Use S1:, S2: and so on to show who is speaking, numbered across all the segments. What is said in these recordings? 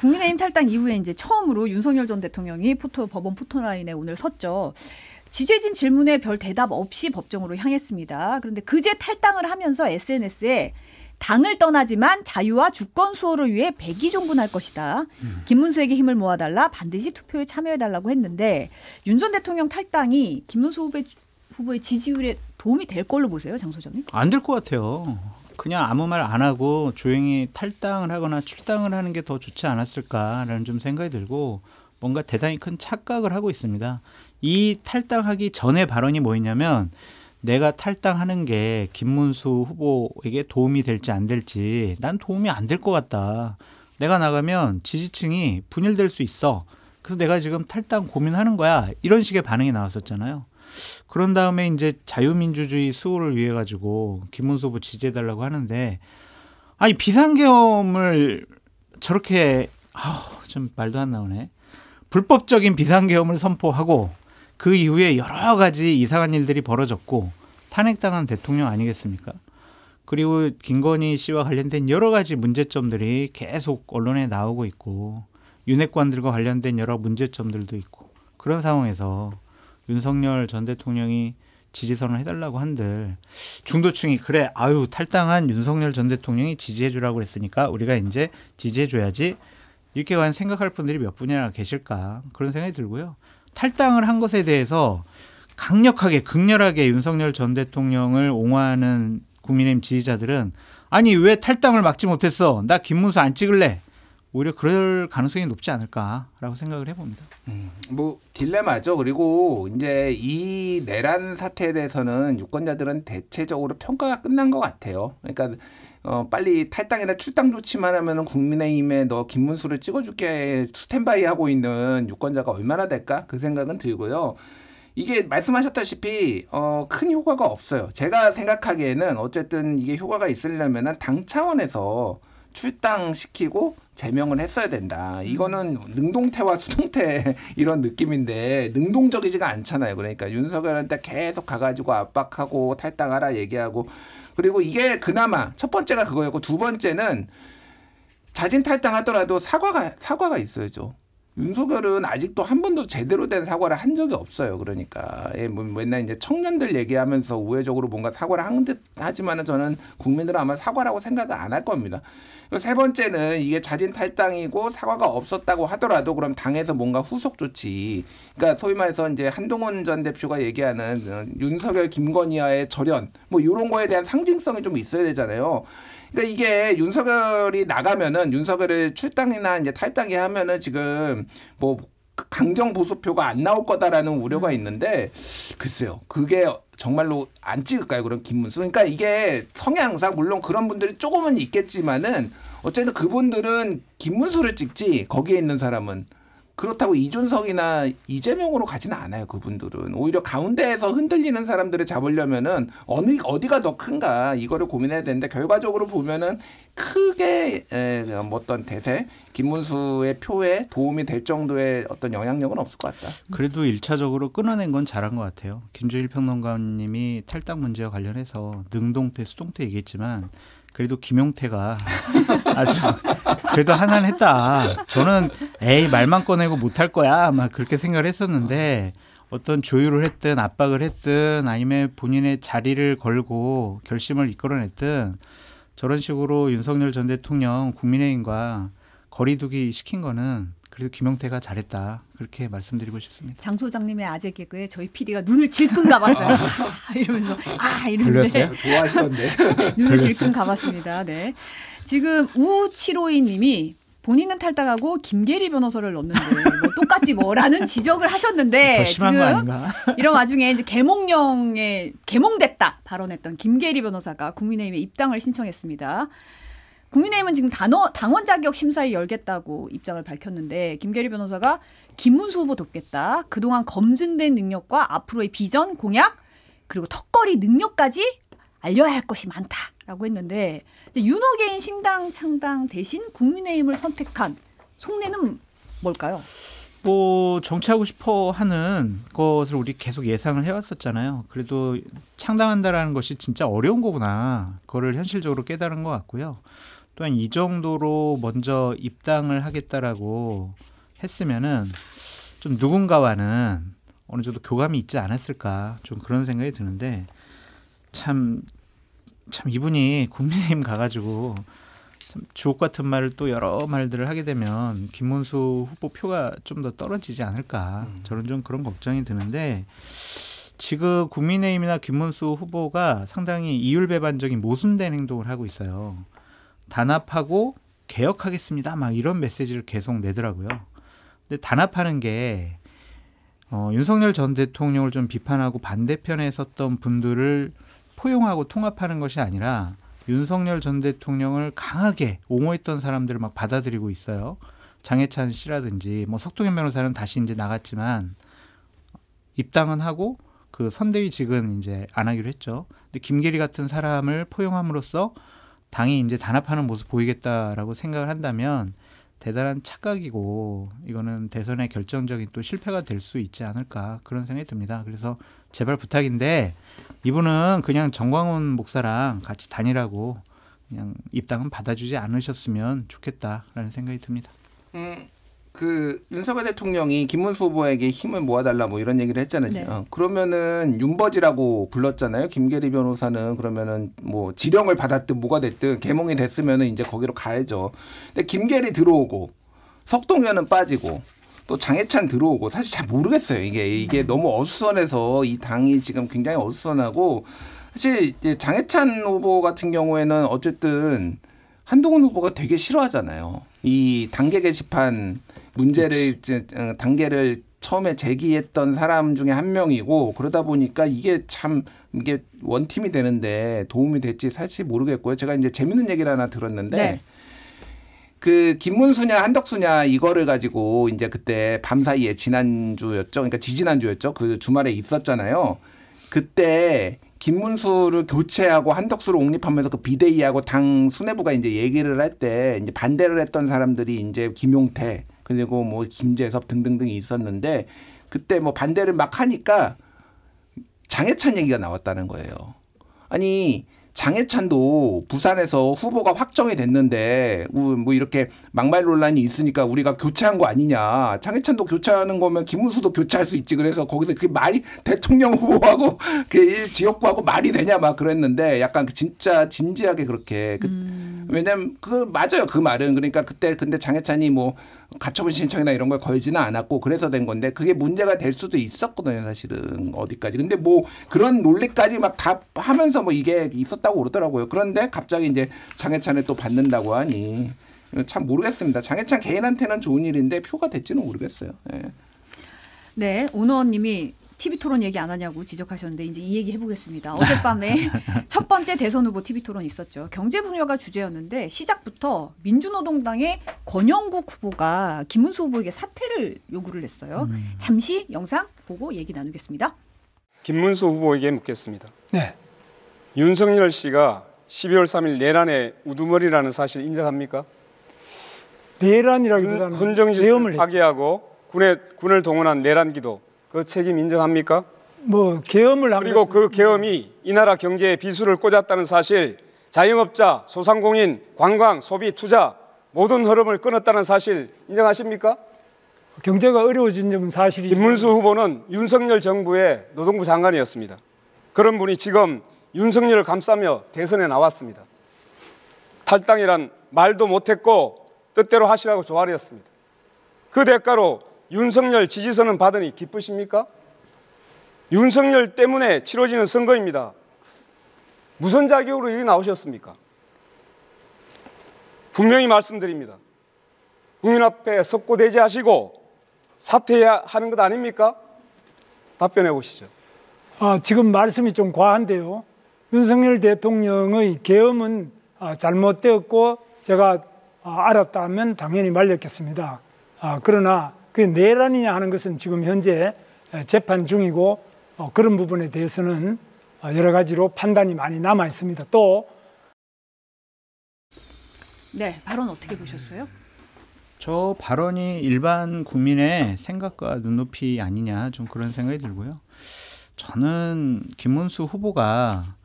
S1: 국민의힘 탈당 이후에 이제 처음으로 윤석열 전 대통령이 법원 포토라인에 오늘 섰죠. 지재진 질문에 별 대답 없이 법정으로 향했습니다. 그런데 그제 탈당을 하면서 SNS에 당을 떠나지만 자유와 주권 수호를 위해 백의종군할 것이다. 김문수에게 힘을 모아달라. 반드시 투표에 참여해달라고 했는데 윤 전 대통령 탈당이 김문수 후보의 지지율에 도움이 될 걸로 보세요, 장 소장님?
S2: 안 될 것 같아요. 그냥 아무 말 안 하고 조용히 탈당을 하거나 출당을 하는 게 더 좋지 않았을까라는 좀 생각이 들고 뭔가 대단히 큰 착각을 하고 있습니다. 이 탈당하기 전에 발언이 뭐였냐면 내가 탈당하는 게 김문수 후보에게 도움이 될지 안 될지 난 도움이 안 될 것 같다. 내가 나가면 지지층이 분열될 수 있어. 그래서 내가 지금 탈당 고민하는 거야. 이런 식의 반응이 나왔었잖아요. 그런 다음에 이제 자유민주주의 수호를 위해 가지고 김문수 후보 지지해달라고 하는데 아니 비상계엄을 저렇게 좀 말도 안 나오네. 불법적인 비상계엄을 선포하고 그 이후에 여러 가지 이상한 일들이 벌어졌고 탄핵당한 대통령 아니겠습니까? 그리고 김건희 씨와 관련된 여러 가지 문제점들이 계속 언론에 나오고 있고 윤핵관들과 관련된 여러 문제점들도 있고 그런 상황에서 윤석열 전 대통령이 지지선을 해달라고 한들 중도층이 그래 탈당한 윤석열 전 대통령이 지지해주라고 했으니까 우리가 이제 지지해줘야지 이렇게 과연 생각할 분들이 몇 분이나 계실까 그런 생각이 들고요. 탈당을 한 것에 대해서 강력하게 극렬하게 윤석열 전 대통령을 옹호하는 국민의힘 지지자들은 아니 왜 탈당을 막지 못했어? 나 김문수 안 찍을래. 오히려 그럴 가능성이 높지 않을까라고 생각을 해봅니다.
S3: 뭐 딜레마죠. 그리고 이제 이 내란 사태에 대해서는 유권자들은 대체적으로 평가가 끝난 것 같아요. 그러니까 빨리 탈당이나 출당 조치만 하면은 국민의힘에 너 김문수를 찍어줄게 스탠바이 하고 있는 유권자가 얼마나 될까? 그 생각은 들고요. 이게 말씀하셨다시피 큰 효과가 없어요. 제가 생각하기에는 어쨌든 이게 효과가 있으려면 당 차원에서 출당시키고 제명을 했어야 된다. 이거는 능동태와 수동태 이런 느낌인데 능동적이지가 않잖아요. 그러니까 윤석열한테 계속 가가지고 압박하고 탈당하라 얘기하고 그리고 이게 그나마 첫 번째가 그거였고 두 번째는 자진 탈당하더라도 사과가 있어야죠. 윤석열은 아직도 한 번도 제대로 된 사과를 한 적이 없어요. 그러니까 맨날 이제 청년들 얘기하면서 우회적으로 뭔가 사과를 한 듯 하지만은 저는 국민들은 아마 사과라고 생각을 안 할 겁니다. 그리고 세 번째는 이게 자진 탈당이고 사과가 없었다고 하더라도 그럼 당에서 뭔가 후속 조치, 그러니까 소위 말해서 이제 한동훈 전 대표가 얘기하는 윤석열 김건희와의 절연 뭐 이런 거에 대한 상징성이 좀 있어야 되잖아요. 그러니까 이게 윤석열이 나가면은 윤석열을 출당이나 이제 탈당이 하면은 지금 뭐 강정 보수표가 안 나올 거다라는 우려가 있는데 글쎄요. 그게 정말로 안 찍을까요? 그럼 김문수. 그러니까 이게 성향상 물론 그런 분들이 조금은 있겠지만은 어쨌든 그분들은 김문수를 찍지 거기에 있는 사람은 그렇다고 이준석이나 이재명으로 가지는 않아요. 그분들은 오히려 가운데에서 흔들리는 사람들을 잡으려면은 어디가 더 큰가 이거를 고민해야 되는데 결과적으로 보면은 크게 어떤 대세 김문수의 표에 도움이 될 정도의 어떤 영향력은 없을 것 같다.
S2: 그래도 1차적으로 끊어낸 건 잘한 것 같아요. 김주일 평론가님이 탈당 문제와 관련해서 능동태 수동태 얘기했지만 그래도 김용태가 아주 그래도 한한했다. 저는 말만 꺼내고 못할 거야 막 그렇게 생각을 했었는데 어떤 조율을 했든 압박을 했든 아니면 본인의 자리를 걸고 결심을 이끌어냈든 저런 식으로 윤석열 전 대통령 국민의힘과 거리두기 시킨 거는 그래도 김용태가 잘했다. 그렇게 말씀드리고 싶습니다.
S1: 장 소장님의 아재 개그에 저희 PD가 눈을 질끈 감았어요. 이러면서 이러는데
S3: 좋아하시던데.
S1: 눈을 질끈 감았습니다. 네. 지금 우752님이 본인은 탈당하고 김계리 변호사를 넣는데 뭐 똑같지 뭐라는 지적을 하셨는데
S2: 더 심한 거 아닌가?
S1: 이런 와중에 이제 계몽령에 계몽됐다 발언했던 김계리 변호사가 국민의힘에 입당을 신청했습니다. 국민의힘은 지금 당원 자격 심사위 열겠다고 입장을 밝혔는데 김계리 변호사가 김문수 후보 돕겠다. 그동안 검증된 능력과 앞으로의 비전, 공약 그리고 턱걸이 능력까지 알려야 할 것이 많다라고 했는데 윤호개인 신당 창당 대신 국민의힘을 선택한 속내는 뭘까요?
S2: 뭐 정치하고 싶어 하는 것을 우리 계속 예상을 해왔었잖아요. 그래도 창당한다라는 것이 진짜 어려운 거구나. 그거를 현실적으로 깨달은 것 같고요. 또한 이 정도로 먼저 입당을 하겠다라고 했으면은 좀 누군가와는 어느 정도 교감이 있지 않았을까 좀 그런 생각이 드는데 참 이분이 국민의힘 가가지고 참 주옥 같은 말을 또 여러 말들을 하게 되면 김문수 후보 표가 좀 더 떨어지지 않을까 저는 좀 그런 걱정이 드는데 지금 국민의힘이나 김문수 후보가 상당히 이율배반적인 모순된 행동을 하고 있어요. 단합하고 개혁하겠습니다. 막 이런 메시지를 계속 내더라고요. 근데 단합하는 게 윤석열 전 대통령을 좀 비판하고 반대편에 섰던 분들을 포용하고 통합하는 것이 아니라 윤석열 전 대통령을 강하게 옹호했던 사람들을 막 받아들이고 있어요. 장해찬 씨라든지 뭐 석동현 변호사는 다시 이제 나갔지만 입당은 하고 그 선대위직은 이제 안 하기로 했죠. 근데 김계리 같은 사람을 포용함으로써 당이 이제 단합하는 모습 보이겠다라고 생각을 한다면 대단한 착각이고 이거는 대선의 결정적인 또 실패가 될 수 있지 않을까 그런 생각이 듭니다. 그래서 제발 부탁인데 이분은 그냥 정광훈 목사랑 같이 다니라고 그냥 입당은 받아주지 않으셨으면 좋겠다라는 생각이 듭니다.
S3: 그 윤석열 대통령이 김문수 후보에게 힘을 모아달라 뭐 이런 얘기를 했잖아요.
S1: 네.
S3: 그러면은 윤버지라고 불렀잖아요. 김계리 변호사는 그러면은 뭐 지령을 받았든 뭐가 됐든 계몽이 됐으면은 이제 거기로 가야죠. 근데 김계리 들어오고 석동현은 빠지고 또 장해찬 들어오고 사실 잘 모르겠어요. 이게 너무 어수선해서 이 당이 지금 굉장히 어수선하고 사실 이제 장해찬 후보 같은 경우에는 어쨌든 한동훈 후보가 되게 싫어하잖아요. 이 단계 게시판 문제를 이제 단계를 처음에 제기했던 사람 중에 한 명이고 그러다 보니까 이게 원팀이 되는데 도움이 될지 사실 모르겠고요. 제가 이제 재밌는 얘기를 하나 들었는데
S1: 네.
S3: 그 김문수냐 한덕수냐 이거를 가지고 이제 그때 밤 사이에 지난주였죠. 그러니까 지지난주였죠. 그 주말에 있었잖아요. 그때 김문수를 교체하고 한덕수를 옹립하면서 그 비대위하고 당 수뇌부가 이제 얘기를 할 때 이제 반대를 했던 사람들이 이제 김용태 그리고 뭐 김재섭 등등등이 있었는데 그때 뭐 반대를 막 하니까 장해찬 얘기가 나왔다는 거예요. 아니 장해찬도 부산에서 후보가 확정이 됐는데 뭐 이렇게 막말 논란이 있으니까 우리가 교체한 거 아니냐. 장해찬도 교체하는 거면 김문수도 교체할 수 있지. 그래서 거기서 그게 말이 대통령 후보하고 그 지역구하고 말이 되냐 막 그랬는데 약간 진짜 진지하게 그렇게 왜냐면 그 맞아요. 그 말은 그러니까 그때 근데 장해찬이 뭐 가처분 신청이나 이런 걸 걸지는 않았고 그래서 된 건데 그게 문제가 될 수도 있었거든요. 사실은 어디까지. 근데 뭐 그런 논리까지 막 다 하면서 뭐 이게 있었다고 그러더라고요. 그런데 갑자기 이제 장해찬을 또 받는다고 하니 참 모르겠습니다. 장해찬 개인한테는 좋은 일인데 표가 될지는 모르겠어요. 예.
S1: 네, 오너님이 TV토론 얘기 안 하냐고 지적하셨는데 이제 이 얘기 해보겠습니다. 어젯밤에 첫 번째 대선 후보 TV토론 있었죠. 경제분야가 주제였는데 시작부터 민주노동당의 권영국 후보가 김문수 후보에게 사퇴를 요구를 했어요. 잠시 영상 보고 얘기 나누겠습니다.
S4: 김문수 후보에게 묻겠습니다.
S5: 네.
S4: 윤석열 씨가 12월 3일 내란의 우두머리라는 사실 인정합니까?
S5: 내란이라기보다는
S4: 헌정질서를
S5: 내용을
S4: 파괴하고 군을 동원한 내란 기도 그 책임 인정합니까?
S5: 뭐 계엄을 한
S4: 그리고 그 계엄이 이 나라 경제에 비수를 꽂았다는 사실, 자영업자, 소상공인, 관광, 소비, 투자 모든 흐름을 끊었다는 사실 인정하십니까?
S5: 경제가 어려워진 점은 사실이죠.
S4: 김문수 후보는 윤석열 정부의 노동부 장관이었습니다. 그런 분이 지금 윤석열을 감싸며 대선에 나왔습니다. 탈당이란 말도 못했고 뜻대로 하시라고 조아렸습니다. 그 대가로 윤석열 지지선은 받으니 기쁘십니까? 윤석열 때문에 치러지는 선거입니다. 무슨 자격으로 여기 나오셨습니까? 분명히 말씀드립니다. 국민 앞에 석고대죄하시고 사퇴해야 하는 것 아닙니까? 답변해 보시죠.
S5: 지금 말씀이 좀 과한데요. 윤석열 대통령의 계엄은 잘못되었고 제가 알았다면 당연히 말렸겠습니다. 그러나 그게 내란이냐 하는 것은 지금 현재 재판 중이고 그런 부분에 대해서는 여러 가지로 판단이 많이 남아 있습니다. 또
S1: 네, 발언 어떻게 보셨어요?
S2: 저 발언이 일반 국민의 생각과 눈높이 아니냐 좀 그런 생각이 들고요. 저는 김문수 후보가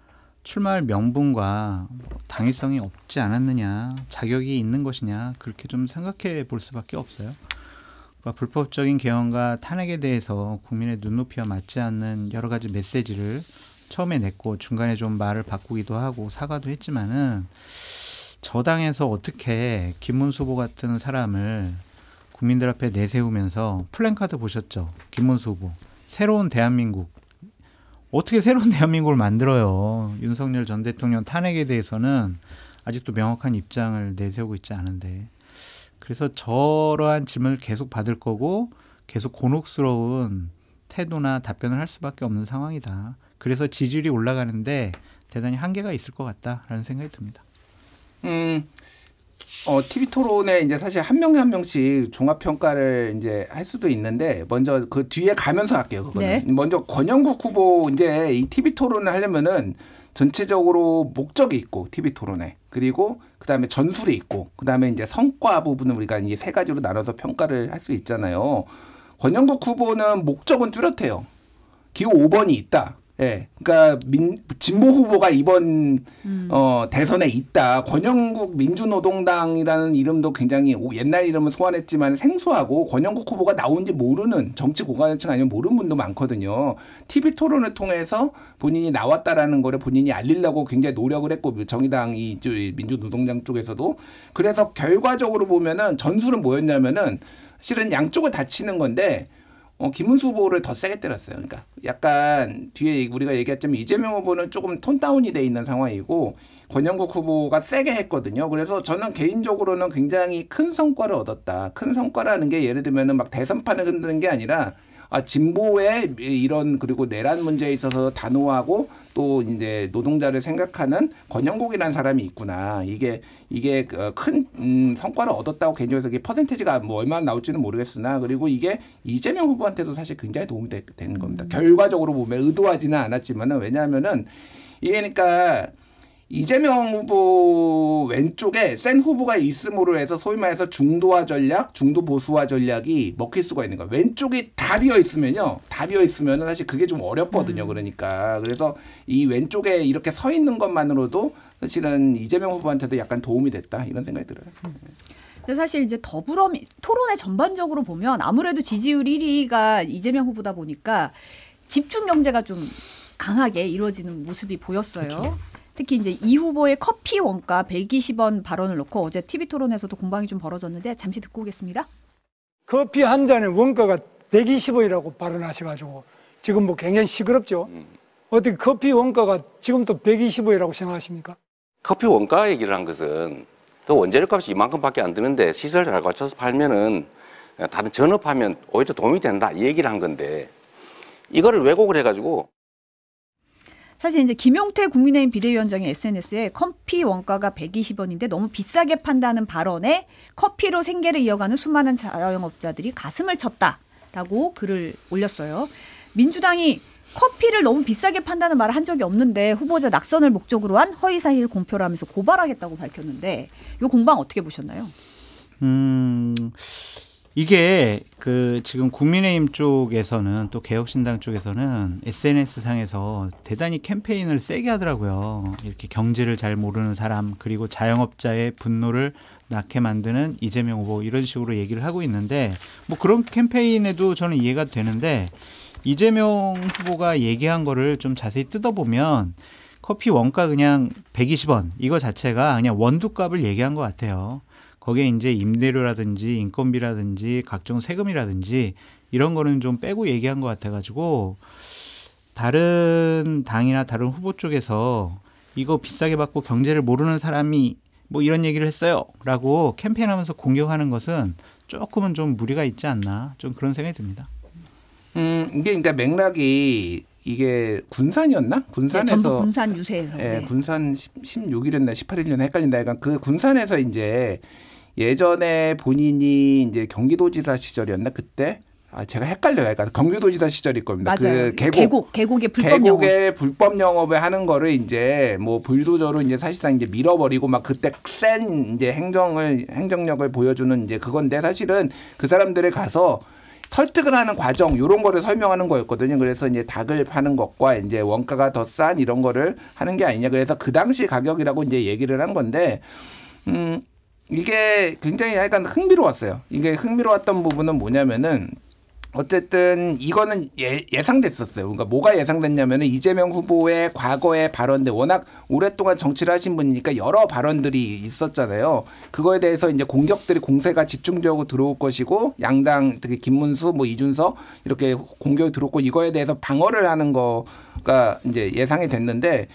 S2: 출마할 명분과 뭐 당위성이 없지 않았느냐, 자격이 있는 것이냐 그렇게 좀 생각해 볼 수밖에 없어요. 그러니까 불법적인 개헌과 탄핵에 대해서 국민의 눈높이와 맞지 않는 여러 가지 메시지를 처음에 냈고 중간에 좀 말을 바꾸기도 하고 사과도 했지만은 저당에서 어떻게 김문수 후보 같은 사람을 국민들 앞에 내세우면서 플랜카드 보셨죠? 김문수 후보. 새로운 대한민국. 어떻게 새로운 대한민국을 만들어요. 윤석열 전 대통령 탄핵에 대해서는 아직도 명확한 입장을 내세우고 있지 않은데. 그래서 저러한 질문을 계속 받을 거고 계속 곤혹스러운 태도나 답변을 할 수밖에 없는 상황이다. 그래서 지지율이 올라가는데 대단히 한계가 있을 것 같다라는 생각이 듭니다.
S3: TV 토론에 이제 사실 한 명에 한 명씩 종합 평가를 이제 할 수도 있는데 먼저 그 뒤에 가면서 할게요. 그거는.
S1: 네.
S3: 먼저 권영국 후보 이제 이 TV 토론을 하려면은 전체적으로 목적이 있고 TV 토론에 그리고 그다음에 전술이 있고 그다음에 이제 성과 부분은 우리가 이제 세 가지로 나눠서 평가를 할 수 있잖아요. 권영국 후보는 목적은 뚜렷해요. 기호 5번이 있다. 예, 그러니까 진보 후보가 이번 대선에 있다. 권영국 민주노동당이라는 이름도 굉장히 옛날 이름은 소환했지만 생소하고 권영국 후보가 나온지 모르는 정치 고관여층 아니면 모르는 분도 많거든요. TV 토론을 통해서 본인이 나왔다라는 거를 본인이 알리려고 굉장히 노력을 했고 정의당 이 민주노동당 쪽에서도 그래서 결과적으로 보면은 전술은 뭐였냐면은 실은 양쪽을 다 치는 건데. 김문수 후보를 더 세게 때렸어요. 그러니까 약간 뒤에 우리가 얘기했지만 이재명 후보는 조금 톤 다운이 돼 있는 상황이고 권영국 후보가 세게 했거든요. 그래서 저는 개인적으로는 굉장히 큰 성과를 얻었다. 큰 성과라는 게 예를 들면은 막 대선판을 흔드는 게 아니라 진보의 이런 그리고 내란 문제에 있어서 단호하고 또 이제 노동자를 생각하는 권영국이라는 사람이 있구나. 이게 큰 성과를 얻었다고 개인적으로 이게 퍼센테이지가 뭐 얼마나 나올지는 모르겠으나 그리고 이게 이재명 후보한테도 사실 굉장히 도움이 되는 겁니다. 결과적으로 보면 의도하지는 않았지만은 왜냐하면은 이게 그러니까. 이재명 후보 왼쪽에 센 후보가 있음으로 해서 소위 말해서 중도화 전략, 중도 보수화 전략이 먹힐 수가 있는 거예요. 왼쪽이 다 비어 있으면요. 다 비어 있으면 사실 그게 좀 어렵거든요. 그러니까. 그래서 이 왼쪽에 이렇게 서 있는 것만으로도 사실은 이재명 후보한테도 약간 도움이 됐다. 이런 생각이 들어요.
S1: 근데 사실 이제 토론회 전반적으로 보면 아무래도 지지율 1위가 이재명 후보다 보니까 집중 경제가 좀 강하게 이루어지는 모습이 보였어요. 그렇죠. 특히 이제 이 후보의 커피 원가 120원 발언을 놓고 어제 TV 토론에서도 공방이 좀 벌어졌는데 잠시 듣고 오겠습니다.
S5: 커피 한 잔의 원가가 120원이라고 발언하셔가지고 지금 뭐 굉장히 시끄럽죠. 어떻게 커피 원가가 지금 또 120원이라고 생각하십니까?
S6: 커피 원가 얘기를 한 것은 또 원재료값이 이만큼밖에 안 드는데 시설 잘 갖춰서 팔면은 다른 전업하면 오히려 도움이 된다 이 얘기를 한 건데 이거를 왜곡을 해가지고.
S1: 사실 이제 김용태 국민의힘 비대위원장의 SNS에 커피 원가가 120원인데 너무 비싸게 판다는 발언에 커피로 생계를 이어가는 수많은 자영업자들이 가슴을 쳤다라고 글을 올렸어요. 민주당이 커피를 너무 비싸게 판다는 말을 한 적이 없는데 후보자 낙선을 목적으로 한 허위사실 공표를 하면서 고발하겠다고 밝혔는데 이 공방 어떻게 보셨나요?
S2: 이게 지금 국민의힘 쪽에서는 또 개혁신당 쪽에서는 SNS 상에서 대단히 캠페인을 세게 하더라고요. 이렇게 경제를 잘 모르는 사람 그리고 자영업자의 분노를 낳게 만드는 이재명 후보 이런 식으로 얘기를 하고 있는데 뭐 그런 캠페인에도 저는 이해가 되는데 이재명 후보가 얘기한 거를 좀 자세히 뜯어보면 커피 원가 그냥 120원 이거 자체가 그냥 원두값을 얘기한 것 같아요. 거기에 이제 임대료라든지 인건비라든지 각종 세금이라든지 이런 거는 좀 빼고 얘기한 것 같아가지고 다른 당이나 다른 후보 쪽에서 이거 비싸게 받고 경제를 모르는 사람이 뭐 이런 얘기를 했어요 라고 캠페인하면서 공격하는 것은 조금은 좀 무리가 있지 않나 좀 그런 생각이 듭니다.
S3: 이게 그러니까 맥락이 이게 군산이었나? 군산에서
S1: 네, 전북 군산 유세에서.
S3: 네. 군산 16일이었나 18일이었나 헷갈린다. 약간 그 군산에서 이제 예전에 본인이 이제 경기도지사 시절이었나 그때 제가 헷갈려요. 그러니까 경기도지사 시절일 겁니다.
S1: 맞아요.
S3: 그
S1: 계곡의 불법
S3: 계곡의 불법 영업을 하는 거를 이제 뭐 불도저로 이제 사실상 이제 밀어버리고 막 그때 센 이제 행정력을 보여주는 이제 그건데 사실은 그 사람들이 가서 설득을 하는 과정 이런 거를 설명하는 거였거든요. 그래서 이제 닭을 파는 것과 이제 원가가 더 싼 이런 거를 하는 게 아니냐. 그래서 그 당시 가격이라고 이제 얘기를 한 건데 이게 굉장히 약간 흥미로웠어요. 이게 흥미로웠던 부분은 뭐냐면은 어쨌든 이거는 예상됐었어요. 그러니까 뭐가 예상됐냐면은 이재명 후보의 과거의 발언들 워낙 오랫동안 정치를 하신 분이니까 여러 발언들이 있었잖아요. 그거에 대해서 이제 공격들이 공세가 집중적으로 들어올 것이고 양당 특히 김문수 뭐 이준석 이렇게 공격이 들어오고 이거에 대해서 방어를 하는 거가 이제 예상이 됐는데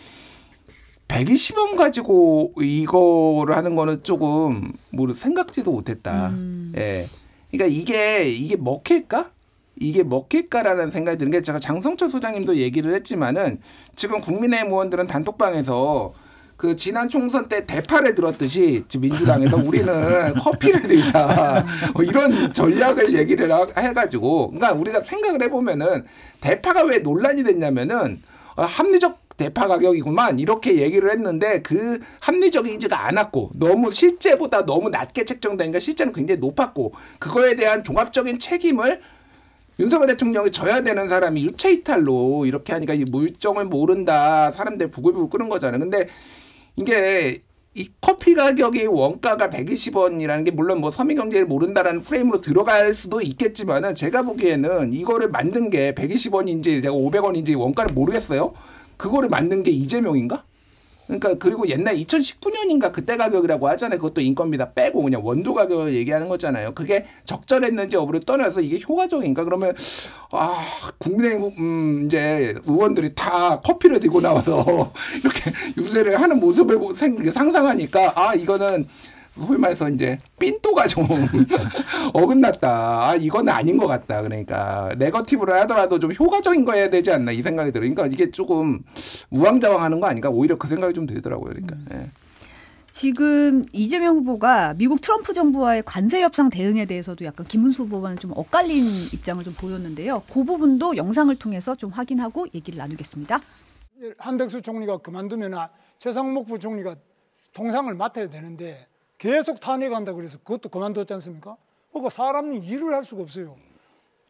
S3: 120원 가지고 이거를 하는 거는 조금 뭐 생각지도 못했다. 예. 그러니까 이게 먹힐까? 이게 먹힐까라는 생각이 드는 게 제가 장성철 소장님도 얘기를 했지만은 지금 국민의힘 의원들은 단톡방에서 그 지난 총선 때 대파를 들었듯이 지금 민주당에서 우리는 커피를 들자 이런 전략을 얘기를 해가지고 그러니까 우리가 생각을 해보면은 대파가 왜 논란이 됐냐면은 합리적 대파 가격이구만 이렇게 얘기를 했는데 그 합리적이지가 않았고 너무 실제보다 너무 낮게 책정되니까 실제는 굉장히 높았고 그거에 대한 종합적인 책임을 윤석열 대통령이 져야 되는 사람이 유체이탈로 이렇게 하니까 이 물정을 모른다 사람들 부글부글 끄는 거잖아요. 근데 이게 이 커피 가격이 원가가 120원이라는 게 물론 뭐 서민경제를 모른다라는 프레임으로 들어갈 수도 있겠지만은 제가 보기에는 이거를 만든 게 120원인지 내가 500원인지 원가를 모르겠어요. 그거를 만든 게 이재명인가? 그러니까 그리고 옛날 2019년인가 그때 가격이라고 하잖아요. 그것도 인건비 다 빼고 그냥 원두 가격을 얘기하는 거잖아요. 그게 적절했는지 여부를 떠나서 이게 효과적인가? 그러면 국민의힘 이제 의원들이 다 커피를 들고 나와서 이렇게 유세를 하는 모습을 상상하니까 이거는 소위 말해서 이제 삔또가 좀 어긋났다. 이건 아닌 것 같다. 그러니까 네거티브를 하더라도 좀 효과적인 거 해야 되지 않나 이 생각이 들어요. 그러니까 이게 조금 우왕좌왕하는 거 아닌가? 오히려 그 생각이 좀 들더라고요. 그러니까. 예.
S1: 지금 이재명 후보가 미국 트럼프 정부와의 관세 협상 대응에 대해서도 약간 김문수 후보와는 좀 엇갈린 입장을 좀 보였는데요. 그 부분도 영상을 통해서 좀 확인하고 얘기를 나누겠습니다.
S5: 한덕수 총리가 그만두면 최상목 부총리가 통상을 맡아야 되는데 계속 탄핵한다 그래서 그것도 그만뒀지 않습니까? 그러니까 사람이 일을 할 수가 없어요.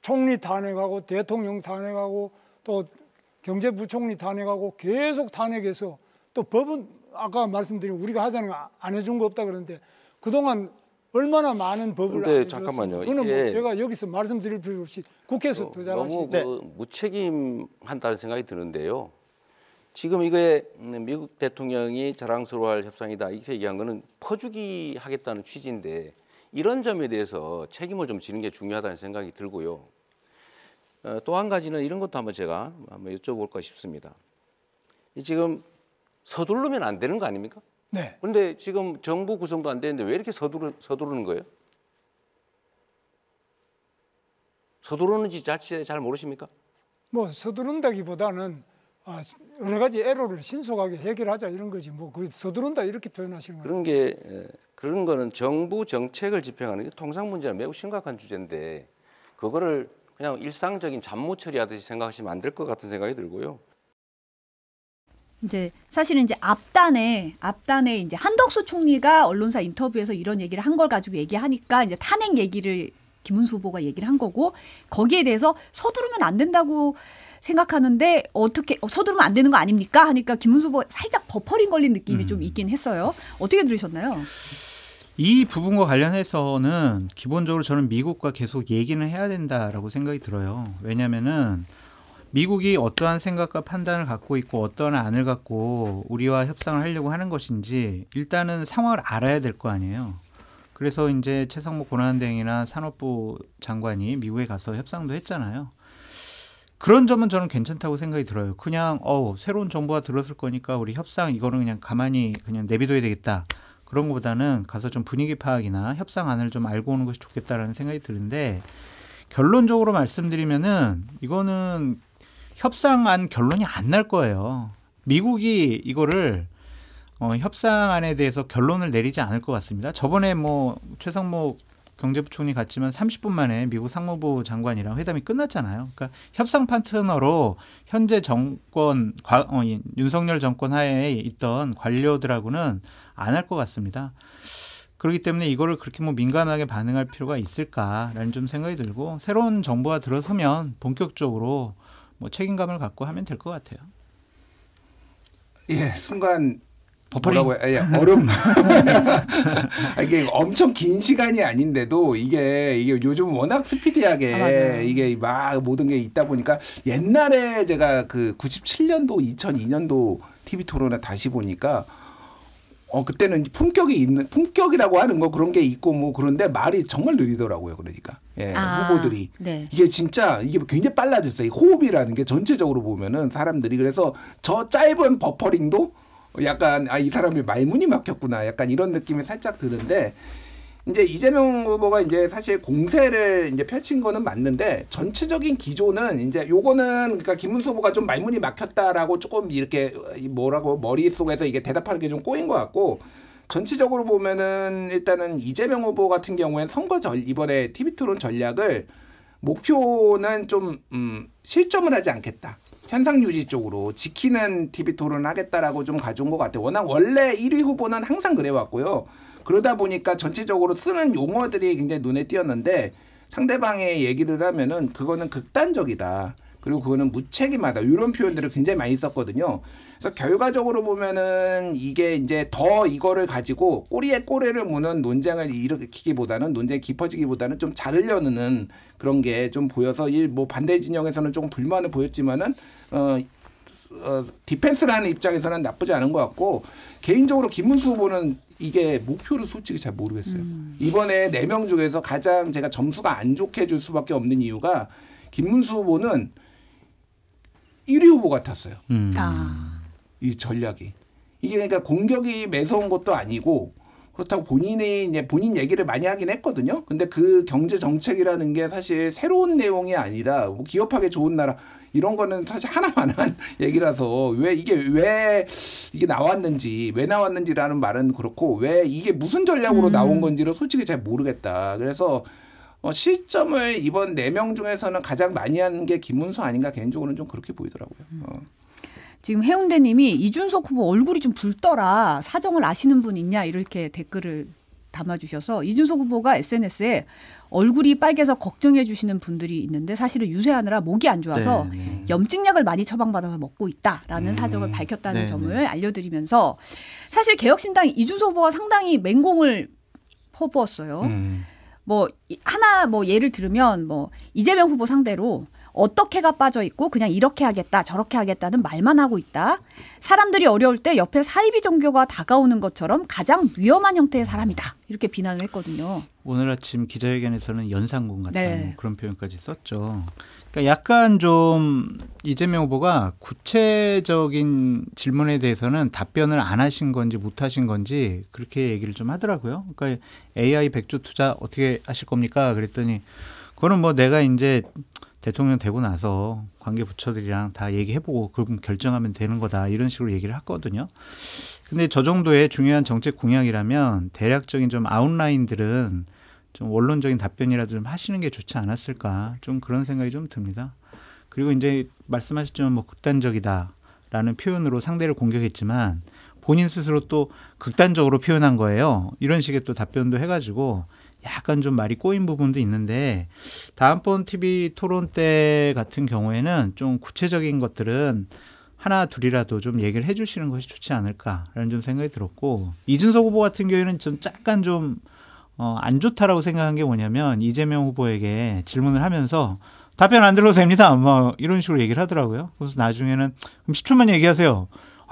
S5: 총리 탄핵하고 대통령 탄핵하고 또 경제부총리 탄핵하고 계속 탄핵해서 또 법은 아까 말씀드린 우리가 하자는 거 안 해준 거 없다 그러는데 그동안 얼마나 많은 법을 안 해줬어요.
S6: 잠깐만요.
S5: 그거는 뭐 제가 여기서 말씀드릴 필요 없이 국회에서 더 잘하시죠.
S6: 너무 무책임한다는 생각이 드는데요. 지금 이게 미국 대통령이 자랑스러워할 협상이다 이렇게 얘기한 거는 퍼주기 하겠다는 취지인데 이런 점에 대해서 책임을 좀 지는 게 중요하다는 생각이 들고요. 또 한 가지는 이런 것도 제가 한번 여쭤볼까 싶습니다. 지금 서두르면 안 되는 거 아닙니까?
S5: 네.
S6: 그런데 지금 정부 구성도 안 되는데 왜 이렇게 서두르는 거예요? 서두르는지 잘 모르십니까?
S5: 뭐 서두른다기보다는 여러 가지 애로를 신속하게 해결하자 이런 거지 뭐 그 서두른다 이렇게 표현하시는 거예요.
S6: 그런 거는 정부 정책을 집행하는 게 통상 문제는 매우 심각한 주제인데 그거를 그냥 일상적인 잡무 처리하듯이 생각하시면 안 될 것 같은 생각이 들고요.
S1: 이제 사실은 이제 앞단에 이제 한덕수 총리가 언론사 인터뷰에서 이런 얘기를 한 걸 가지고 얘기하니까 이제 탄핵 얘기를 김문수 후보가 얘기를 한 거고 거기에 대해서 서두르면 안 된다고 생각하는데 어떻게 서두르면 안 되는 거 아닙니까? 하니까 김문수 후보가 살짝 버퍼링 걸린 느낌이 좀 있긴 했어요. 어떻게 들으셨나요?
S2: 이 부분과 관련해서는 기본적으로 저는 미국과 계속 얘기는 해야 된다라고 생각이 들어요. 왜냐하면은 미국이 어떠한 생각과 판단을 갖고 있고 어떠한 안을 갖고 우리와 협상을 하려고 하는 것인지 일단은 상황을 알아야 될 거 아니에요. 그래서 이제 최상목 권한대행이나 산업부 장관이 미국에 가서 협상도 했잖아요. 그런 점은 저는 괜찮다고 생각이 들어요. 그냥 새로운 정부가 들었을 거니까 우리 협상 이거는 그냥 가만히 그냥 내비둬야 되겠다. 그런 것보다는 가서 좀 분위기 파악이나 협상안을 좀 알고 오는 것이 좋겠다라는 생각이 드는데 결론적으로 말씀드리면은 이거는 협상안 결론이 안 날 거예요. 미국이 이거를 협상안에 대해서 결론을 내리지 않을 것 같습니다. 저번에 뭐 최상목 경제부총리 갔지만 30분 만에 미국 상무부 장관이랑 회담이 끝났잖아요. 그러니까 협상 파트너로 현재 정권 윤석열 정권 하에 있던 관료들하고는 안 할 것 같습니다. 그렇기 때문에 이거를 그렇게 뭐 민감하게 반응할 필요가 있을까라는 좀 생각이 들고 새로운 정부가 들어서면 본격적으로 뭐 책임감을 갖고 하면 될 것 같아요.
S3: 예, 순간
S2: 버퍼링.
S3: 뭐라고 예, 얼음. 이게 엄청 긴 시간이 아닌데도 이게 요즘 워낙 스피디하게 이게 막 모든 게 있다 보니까 옛날에 제가 그 97년도, 2002년도 TV 토론에 다시 보니까 그때는 품격이라고 하는 거 그런 게 있고 뭐 그런데 말이 정말 느리더라고요. 그러니까 후보들이
S1: 네.
S3: 이게 진짜 이게 굉장히 빨라졌어요. 이 호흡이라는 게 전체적으로 보면은 사람들이 그래서 저 짧은 버퍼링도 약간 이 사람이 말문이 막혔구나 약간 이런 느낌이 살짝 드는데 이제 이재명 후보가 이제 사실 공세를 이제 펼친 거는 맞는데 전체적인 기조는 이제 요거는 그러니까 김문수 후보가 좀 말문이 막혔다라고 조금 이렇게 뭐라고 머릿속에서 이게 대답하는 게 좀 꼬인 것 같고 전체적으로 보면은 일단은 이재명 후보 같은 경우에는 이번에 TV 토론 전략을 목표는 좀 실점을 하지 않겠다. 현상 유지 쪽으로 지키는 TV 토론을 하겠다라고 좀 가져온 것 같아요. 워낙 원래 1위 후보는 항상 그래왔고요. 그러다 보니까 전체적으로 쓰는 용어들이 굉장히 눈에 띄었는데 상대방의 얘기를 하면은 그거는 극단적이다. 그리고 그거는 무책임하다. 이런 표현들을 굉장히 많이 썼거든요. 그래서 결과적으로 보면은 이게 이제 더 이거를 가지고 꼬리에 꼬리를 무는 논쟁을 일으키기보다는 논쟁이 깊어지기보다는 좀 자르려는 그런 게 좀 보여서 뭐 반대 진영에서는 조금 불만을 보였지만은 디펜스라는 입장에서는 나쁘지 않은 것 같고 개인적으로 김문수 후보는 이게 목표를 솔직히 잘 모르겠어요. 이번에 4명 중에서 가장 제가 점수가 안 좋게 줄 수밖에 없는 이유가 김문수 후보는 1위 후보 같았어요. 이 전략이. 이게 그러니까 공격이 매서운 것도 아니고 그렇다고 본인이 이제 본인 얘기를 많이 하긴 했거든요. 근데 그 경제 정책이라는 게 사실 새로운 내용이 아니라 뭐 기업하기 좋은 나라 이런 거는 사실 하나만한 얘기라서 왜 이게 나왔는지 왜 나왔는지라는 말은 그렇고 왜 이게 무슨 전략으로 나온 건지를 솔직히 잘 모르겠다. 그래서 실점을 이번 4명 중에서는 가장 많이 하는 게 김문수 아닌가 개인적으로는 좀 그렇게 보이더라고요.
S1: 지금 해운대님이 이준석 후보 얼굴이 좀 붉더라. 사정을 아시는 분 있냐 이렇게 댓글을 담아주셔서 이준석 후보가 SNS에 얼굴이 빨개서 걱정해 주시는 분들이 있는데 사실은 유세하느라 목이 안 좋아서 염증약을 많이 처방받아서 먹고 있다라는 사정을 밝혔다는 점을 알려드리면서 사실 개혁신당 이준석 후보가 상당히 맹공을 퍼부었어요. 뭐 예를 들면 뭐 이재명 후보 상대로 어떻게가 빠져 있고 그냥 이렇게 하겠다 저렇게 하겠다는 말만 하고 있다. 사람들이 어려울 때 옆에 사이비 종교가 다가오는 것처럼 가장 위험한 형태의 사람이다. 이렇게 비난을 했거든요.
S2: 오늘 아침 기자회견에서는 연상군 같다는 그런 표현까지 썼죠. 그러니까 약간 좀 이재명 후보가 구체적인 질문에 대해서는 답변을 안 하신 건지 못 하신 건지 그렇게 얘기를 좀 하더라고요. 그러니까 AI 100조 투자 어떻게 하실 겁니까? 그랬더니 그거는 뭐 내가 이제 대통령 되고 나서 관계 부처들이랑 다 얘기해보고 그럼 결정하면 되는 거다 이런 식으로 얘기를 했거든요. 근데 저 정도의 중요한 정책 공약이라면 대략적인 좀 아웃라인들은 좀 원론적인 답변이라도 좀 하시는 게 좋지 않았을까 좀 그런 생각이 좀 듭니다. 그리고 이제 말씀하셨지만 뭐 극단적이다라는 표현으로 상대를 공격했지만 본인 스스로 또 극단적으로 표현한 거예요. 이런 식의 또 답변도 해가지고 약간 좀 말이 꼬인 부분도 있는데 다음번 TV 토론 때 같은 경우에는 좀 구체적인 것들은 하나 둘이라도 좀 얘기를 해주시는 것이 좋지 않을까라는 좀 생각이 들었고 이준석 후보 같은 경우에는 좀 약간 좀 안 좋다라고 생각한 게 뭐냐면 이재명 후보에게 질문을 하면서 답변 안 들어도 됩니다. 뭐 이런 식으로 얘기를 하더라고요. 그래서 나중에는 그럼 10초만 얘기하세요.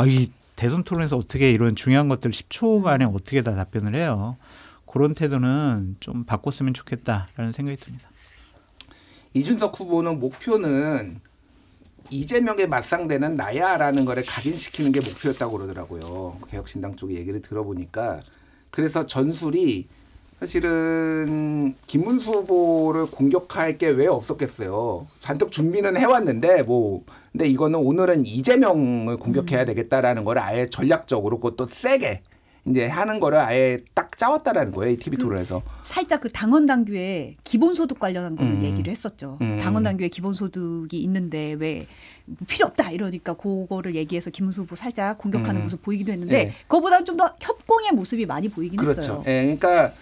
S2: 이 대선 토론에서 어떻게 이런 중요한 것들 10초 만에 어떻게 다 답변을 해요. 그런 태도는 좀 바꿨으면 좋겠다라는 생각이 듭니다.
S3: 이준석 후보는 목표는 이재명에 맞상대는 나야라는 거를 각인시키는 게 목표였다고 그러더라고요. 개혁신당 쪽 얘기를 들어보니까. 그래서 전술이 사실은 김문수 후보를 공격할 게 왜 없었겠어요. 잔뜩 준비는 해왔는데 근데 이거는 오늘은 이재명을 공격해야 되겠다라는 걸 아예 전략적으로 그것도 세게 이제 하는 거를 아예 딱 짜왔다라는 거예요. 이 TV 토론에서.
S1: 살짝 그 당원 당규에 기본소득 관련한 거는 얘기를 했었죠. 당원 당규에 기본소득이 있는데 왜 필요 없다 이러니까 그거를 얘기해서 김문수 후보 살짝 공격하는 모습 보이기도 했는데
S3: 네.
S1: 그거보다는 좀 더 협공의 모습이 많이 보이긴
S3: 그렇죠.
S1: 했어요.
S3: 예, 그러니까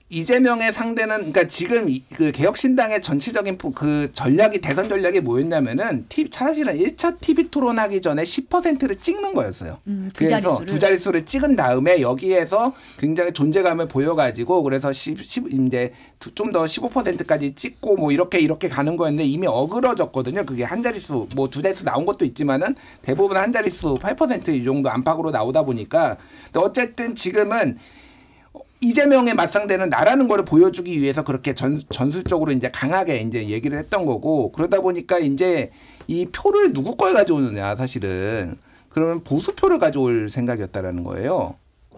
S3: 이재명의 상대는 그러니까 지금 그 개혁신당의 전체적인 그 전략이 대선 전략이 뭐였냐면은 사실은 1차 TV 토론하기 전에 10%를 찍는 거였어요. 그래서 두 자릿수를 찍은 다음에 여기에서 굉장히 존재감을 보여가지고 그래서 이제 좀 더 15%까지 찍고 뭐 이렇게 가는 거였는데 이미 어그러졌거든요. 그게 한 자릿수 뭐 두 자릿수 나온 것도 있지만은 대부분 한 자릿수 8% 이 정도 안팎으로 나오다 보니까 어쨌든 지금은 이재명의 맞상대는 나라는 거를 보여주기 위해서 그렇게 전술적으로 이제 강하게 이제 얘기를 했던 거고 그러다 보니까 이제 이 표를 누구 걸 가져오느냐 사실은 그러면 보수표를 가져올 생각이었다라는 거예요.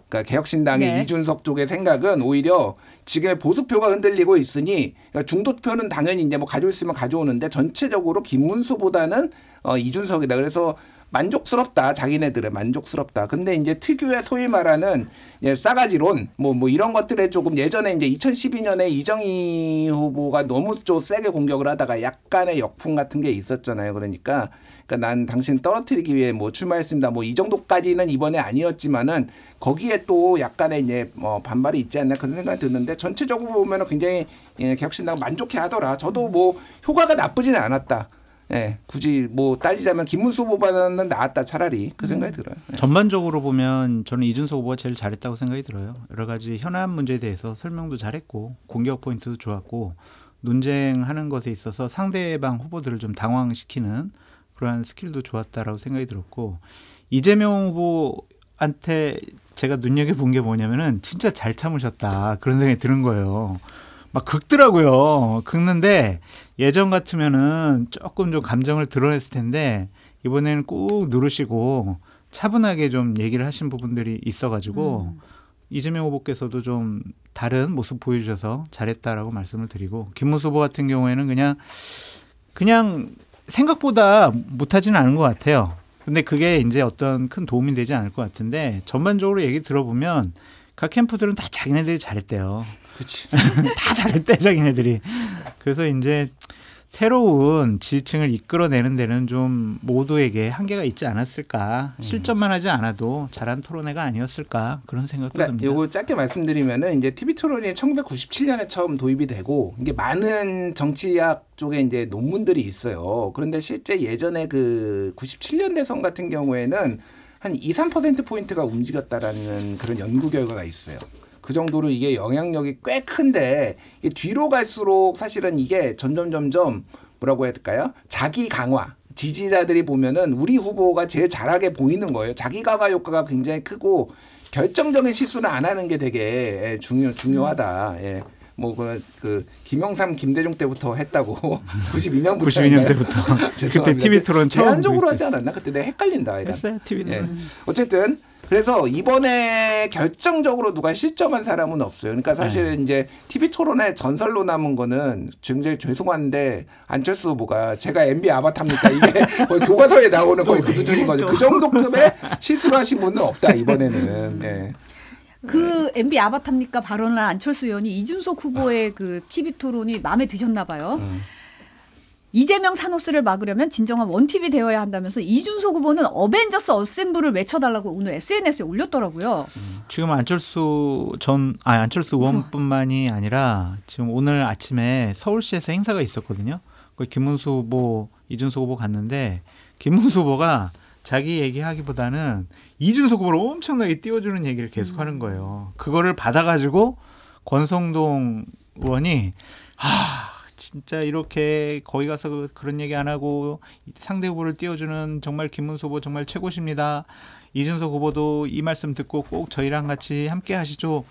S3: 그러니까 개혁신당의
S1: 네.
S3: 이준석 쪽의 생각은 오히려 지금의 보수표가 흔들리고 있으니 그러니까 중도표는 당연히 이제 뭐 가져올 수 있으면 가져오는데 전체적으로 김문수보다는 이준석이다. 그래서 만족스럽다. 자기네들은 만족스럽다. 근데 이제 특유의 소위 말하는 싸가지론 뭐 이런 것들에 조금 예전에 이제 2012년에 이정희 후보가 너무 좀 세게 공격을 하다가 약간의 역풍 같은 게 있었잖아요. 그러니까 난 당신 떨어뜨리기 위해 뭐 출마했습니다. 뭐 이 정도까지는 이번에 아니었지만은 거기에 또 약간의 이제 반발이 있지 않나 그런 생각이 드는데 전체적으로 보면은 굉장히 개혁신당 만족해 하더라. 저도 뭐 효과가 나쁘지는 않았다. 예, 굳이 뭐 따지자면 김문수 후보보다는 나았다 차라리 그 생각이 들어요. 예.
S2: 전반적으로 보면 저는 이준석 후보가 제일 잘했다고 생각이 들어요. 여러 가지 현안 문제에 대해서 설명도 잘했고 공격 포인트도 좋았고 논쟁하는 것에 있어서 상대방 후보들을 좀 당황시키는 그러한 스킬도 좋았다라고 생각이 들었고 이재명 후보한테 제가 눈여겨본 게 뭐냐면은 진짜 잘 참으셨다 그런 생각이 드는 거예요. 막 긁더라고요. 긁는데 예전 같으면은 조금 좀 감정을 드러냈을 텐데 이번에는 꾹 누르시고 차분하게 좀 얘기를 하신 부분들이 있어가지고 이재명 후보께서도 좀 다른 모습 보여주셔서 잘했다라고 말씀을 드리고 김문수 후보 같은 경우에는 그냥 생각보다 못하지는 않은 것 같아요. 근데 그게 이제 어떤 큰 도움이 되지 않을 것 같은데 전반적으로 얘기 들어보면 각 캠프들은 다 자기네들이 잘했대요.
S3: 그렇지.
S2: 다 잘했대 자기네들이. 그래서 이제 새로운 지지층을 이끌어내는 데는 좀 모두에게 한계가 있지 않았을까. 실전만 하지 않아도 잘한 토론회가 아니었을까 그런 생각도 듭니다.
S3: 요거 짧게 말씀드리면은 이제 TV 토론이 1997년에 처음 도입이 되고 이게 많은 정치학 쪽에 이제 논문들이 있어요. 그런데 실제 예전에 그 97년 대선 같은 경우에는 한 2~3% 포인트가 움직였다라는 그런 연구 결과가 있어요. 그 정도로 이게 영향력이 꽤 큰데 뒤로 갈수록 사실은 이게 점점 뭐라고 해야 될까요? 자기 강화. 지지자들이 보면은 우리 후보가 제일 잘하게 보이는 거예요. 자기 강화 효과가 굉장히 크고 결정적인 실수를 안 하는 게 되게 중요하다. 예. 뭐 그 김영삼, 김대중 때부터 했다고 92년 때부터
S2: 그때 TV 토론 처음
S3: 제한적으로 하지 않았나? 그때 내가 헷갈린다.
S2: 했어요 TV 토론.
S3: 예. 어쨌든 그래서 이번에 결정적으로 누가 실점한 사람은 없어요. 그러니까 사실 이제 TV 토론에 전설로 남은 거는 굉장히 죄송한데 안철수 후보가 제가 MB 아바타입니까? 이게 거의 교과서에 나오는 거의 그 수준인 거죠. 그 정도 급의 실수를 하신 분은 없다 이번에는. 예.
S1: 그 MB 아바타입니까 발언을 한 안철수 의원이 이준석 후보의 그 TV 토론이 마음에 드셨나 봐요. 이재명 사노스를 막으려면 진정한 원팁이 되어야 한다면서 이준석 후보는 어벤져스 어셈블을 외쳐달라고 오늘 SNS에 올렸더라고요.
S2: 지금 안철수 의원뿐만이 아니라 지금 오늘 아침에 서울시에서 행사가 있었거든요. 김문수 후보, 이준석 후보 갔는데 김문수 후보가 자기 얘기하기보다는 이준석 후보를 엄청나게 띄워주는 얘기를 계속하는 거예요. 그거를 받아가지고 권성동 의원이 진짜 이렇게 거기 가서 그런 얘기 안 하고 상대 후보를 띄워주는 정말 김문수 후보 정말 최고십니다. 이준석 후보도 이 말씀 듣고 꼭 저희랑 같이 함께 하시죠.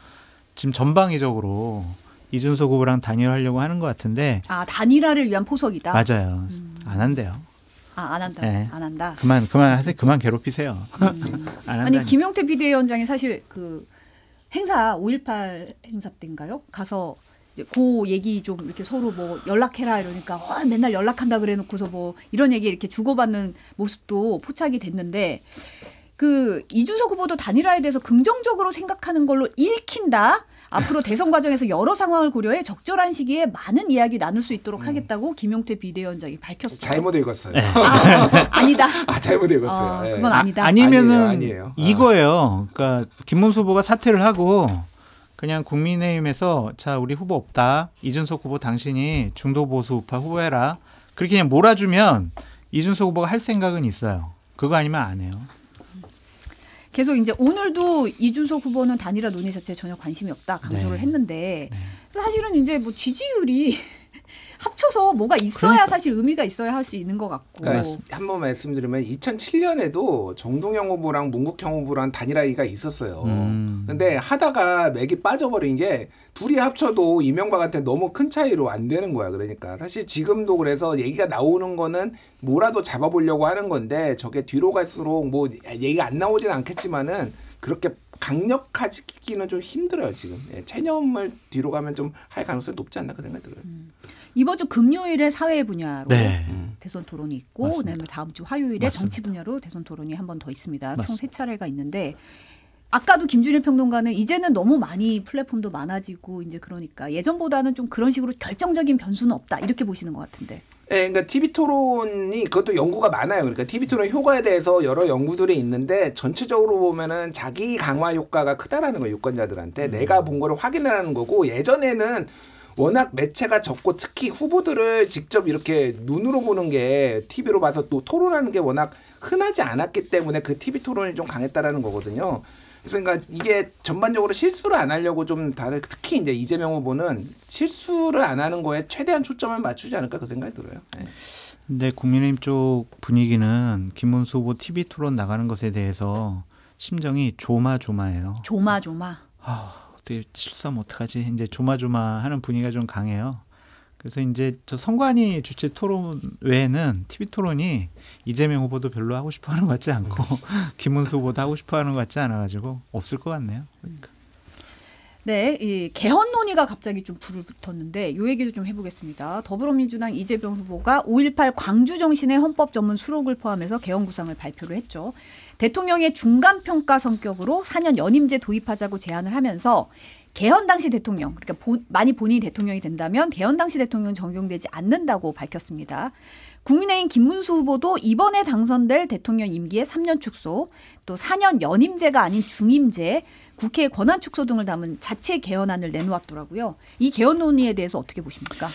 S2: 지금 전방위적으로 이준석 후보랑 단일화하려고 하는 것 같은데.
S1: 단일화를 위한 포석이다.
S2: 맞아요. 안 한대요.
S1: 안 한다.
S2: 네.
S1: 안 한다.
S2: 그만하세요. 그만 괴롭히세요. 안
S1: 아니 김용태 비대위원장이 사실 그 행사 5.18 행사 때인가요? 가서 그 얘기 좀 이렇게 서로 뭐 연락해라 이러니까 맨날 연락한다 그래놓고서 뭐 이런 얘기 이렇게 주고받는 모습도 포착이 됐는데 그 이준석 후보도 단일화에 대해서 긍정적으로 생각하는 걸로 읽힌다. 앞으로 대선 과정에서 여러 상황을 고려해 적절한 시기에 많은 이야기 나눌 수 있도록 하겠다고 김용태 비대위원장이 밝혔어요.
S3: 잘못 읽었어요.
S1: 아니다.
S3: 잘못 읽었어요.
S1: 그건 아니다.
S2: 아니면은
S3: 아니에요.
S2: 이거예요. 그러니까 김문수 후보가 사퇴를 하고 그냥 국민의힘에서 자 우리 후보 없다. 이준석 후보 당신이 중도 보수 우파 후보해라. 그렇게 그냥 몰아주면 이준석 후보가 할 생각은 있어요. 그거 아니면 안 해요.
S1: 계속 이제 오늘도 이준석 후보는 단일화 논의 자체에 전혀 관심이 없다 강조를 했는데 사실은 이제 뭐 지지율이 합쳐서 뭐가 있어야 사실 의미가 있어야 할 수 있는 것 같고.
S3: 그러니까 한번 말씀드리면 2007년에도 정동영 후보랑 문국형 후보랑 단일화가 있었어요. 근데 하다가 맥이 빠져버린 게 둘이 합쳐도 이명박한테 너무 큰 차이로 안 되는 거야. 그러니까 사실 지금도 그래서 얘기가 나오는 거는 뭐라도 잡아보려고 하는 건데 저게 뒤로 갈수록 뭐 얘기가 안 나오진 않겠지만은 그렇게 강력하기는 좀 힘들어요 지금. 체념을 뒤로 가면 좀 할 가능성이 높지 않나 그 생각이 들어요.
S1: 이번 주 금요일에 사회 분야로
S2: 네.
S1: 대선 토론이 있고 그다음에 다음 주 화요일에
S2: 맞습니다.
S1: 정치 분야로 대선 토론이 한 번 더 있습니다.
S2: 맞습니다.
S1: 총 3차례가 있는데 아까도 김준일 평론가는 이제는 너무 많이 플랫폼도 많아지고 이제 그러니까 예전보다는 좀 그런 식으로 결정적인 변수는 없다 이렇게 보시는 것 같은데.
S3: 네, 그러니까 TV 토론이 그것도 연구가 많아요. 그러니까 TV 토론 효과에 대해서 여러 연구들이 있는데 전체적으로 보면은 자기 강화 효과가 크다라는 거예요. 유권자들한테 내가 본 거를 확인하는 거고 예전에는 워낙 매체가 적고 특히 후보들을 직접 이렇게 눈으로 보는 게 TV로 봐서 또 토론하는 게 워낙 흔하지 않았기 때문에 그 TV 토론이 좀 강했다라는 거거든요. 그러니까 이게 전반적으로 실수를 안 하려고 좀 다들 특히 이제 이재명 후보는 실수를 안 하는 거에 최대한 초점을 맞추지 않을까 그 생각이 들어요. 네.
S2: 근데 국민의힘 쪽 분위기는 김문수 후보 TV 토론 나가는 것에 대해서 심정이 조마조마해요.
S1: 조마조마.
S2: 어떻게 실수하면 어떡하지? 이제 조마조마하는 분위기가 좀 강해요. 그래서 이제 저 선관위 주최 토론 외에는 TV 토론이 이재명 후보도 별로 하고 싶어하는 것 같지 않고 김문수 후보도 하고 싶어하는 것 같지 않아가지고 없을 것 같네요. 그러니까.
S1: 네, 이 개헌 논의가 갑자기 좀 불을 붙었는데 이 얘기도 좀 해보겠습니다. 더불어민주당 이재명 후보가 5.18 광주 정신의 헌법 전문 수록을 포함해서 개헌 구상을 발표를 했죠. 대통령의 중간평가 성격으로 4년 연임제 도입하자고 제안을 하면서 개헌 당시 대통령, 그러니까 만약 본인이 대통령이 된다면 개헌 당시 대통령은 적용되지 않는다고 밝혔습니다. 국민의힘 김문수 후보도 이번에 당선될 대통령 임기의 3년 축소, 또 4년 연임제가 아닌 중임제, 국회 권한 축소 등을 담은 자체 개헌안을 내놓았더라고요. 이 개헌 논의에 대해서 어떻게 보십니까?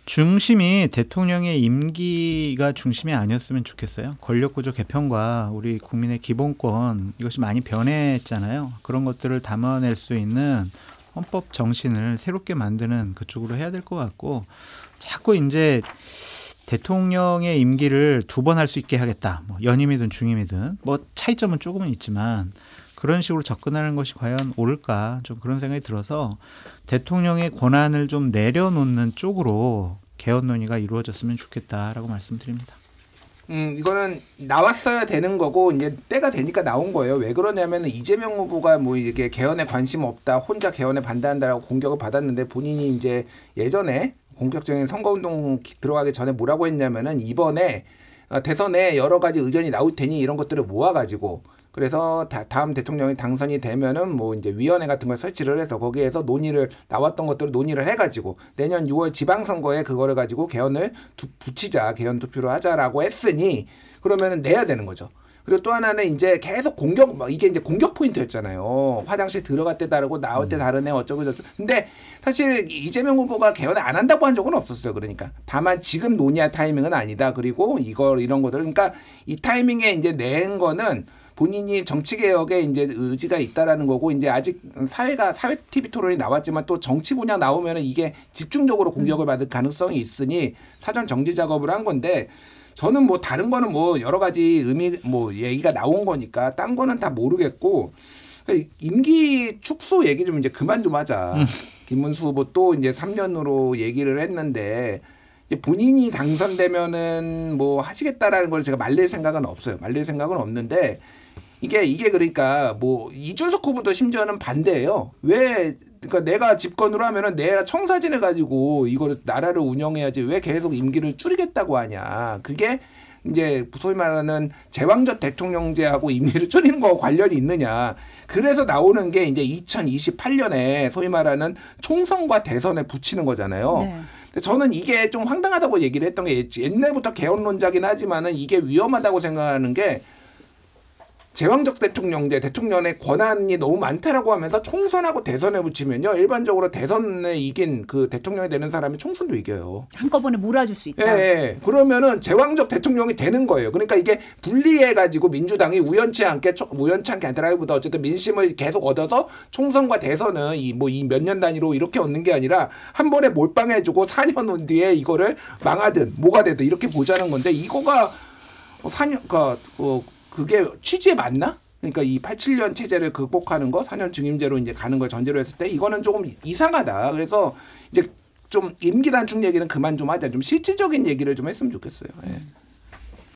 S2: 중심이 대통령의 임기가 중심이 아니었으면 좋겠어요. 권력구조 개편과 우리 국민의 기본권 이것이 많이 변했잖아요. 그런 것들을 담아낼 수 있는 헌법 정신을 새롭게 만드는 그쪽으로 해야 될 것 같고 자꾸 이제 대통령의 임기를 2번 할 수 있게 하겠다. 뭐 연임이든 중임이든 뭐 차이점은 조금은 있지만 그런 식으로 접근하는 것이 과연 옳을까 좀 그런 생각이 들어서 대통령의 권한을 좀 내려놓는 쪽으로 개헌 논의가 이루어졌으면 좋겠다라고 말씀드립니다.
S3: 이거는 나왔어야 되는 거고 이제 때가 되니까 나온 거예요. 왜 그러냐면 이재명 후보가 뭐 이렇게 개헌에 관심 없다, 혼자 개헌에 반대한다라고 공격을 받았는데 본인이 이제 예전에 본격적인 선거운동 들어가기 전에 뭐라고 했냐면은 이번에 대선에 여러 가지 의견이 나올 테니 이런 것들을 모아가지고 그래서 다음 대통령이 당선이 되면은 뭐 이제 위원회 같은 걸 설치를 해서 거기에서 논의를 나왔던 것들을 논의를 해가지고 내년 6월 지방선거에 그거를 가지고 개헌을 붙이자, 개헌 투표를 하자라고 했으니 그러면은 내야 되는 거죠. 그리고 또 하나는 이제 계속 이게 이제 공격 포인트였잖아요. 화장실 들어갈 때 다르고 나올 때 다르네 어쩌고 저쩌고. 근데 사실 이재명 후보가 개헌을 안 한다고 한 적은 없었어요. 그러니까 다만 지금 논의할 타이밍은 아니다. 그리고 이런 것들 그러니까 이 타이밍에 이제 낸 거는 본인이 정치개혁에 이제 의지가 있다라는 거고 이제 아직 사회 TV 토론이 나왔지만 또 정치 분야 나오면은 이게 집중적으로 공격을 받을 가능성이 있으니 사전 정지 작업을 한 건데 저는 뭐 다른 거는 뭐 여러 가지 의미 뭐 얘기가 나온 거니까 딴 거는 다 모르겠고 임기 축소 얘기 좀 이제 그만 좀 하자. 김문수 후보 또 이제 3년으로 얘기를 했는데 본인이 당선되면은 뭐 하시겠다라는 걸 제가 말릴 생각은 없어요. 말릴 생각은 없는데 이게 그러니까 뭐 이준석 후보도 심지어는 반대예요. 왜 그러니까 내가 집권으로 하면은 내가 청사진을 가지고 이거를 나라를 운영해야지 왜 계속 임기를 줄이겠다고 하냐. 그게 이제 소위 말하는 제왕적 대통령제하고 임기를 줄이는 거와 관련이 있느냐. 그래서 나오는 게 이제 2028년에 소위 말하는 총선과 대선에 붙이는 거잖아요.
S1: 네.
S3: 근데 저는 이게 좀 황당하다고 얘기를 했던 게 옛날부터 개헌론자긴 하지만은 이게 위험하다고 생각하는 게 제왕적 대통령제, 대통령의 권한이 너무 많다라고 하면서 총선하고 대선에 붙이면요. 일반적으로 대선에 이긴 그 대통령이 되는 사람이 총선도 이겨요.
S1: 한꺼번에 몰아줄 수 있다.
S3: 예. 그러면은 제왕적 대통령이 되는 거예요. 그러니까 이게 분리해가지고 민주당이 우연치 않게 아니라기보다 어쨌든 민심을 계속 얻어서 총선과 대선은 이 몇 년 단위로 이렇게 얻는 게 아니라 한 번에 몰빵해주고 4년 후 뒤에 이거를 망하든 뭐가 되든 이렇게 보자는 건데 이거가 4년, 그게 취지에 맞나? 그러니까 이 87년 체제를 극복하는 거, 4년 중임제로 이제 가는 걸 전제로 했을 때 이거는 조금 이상하다. 그래서 이제 좀 임기 단축 얘기는 그만 좀 하자. 좀 실질적인 얘기를 좀 했으면 좋겠어요. 예.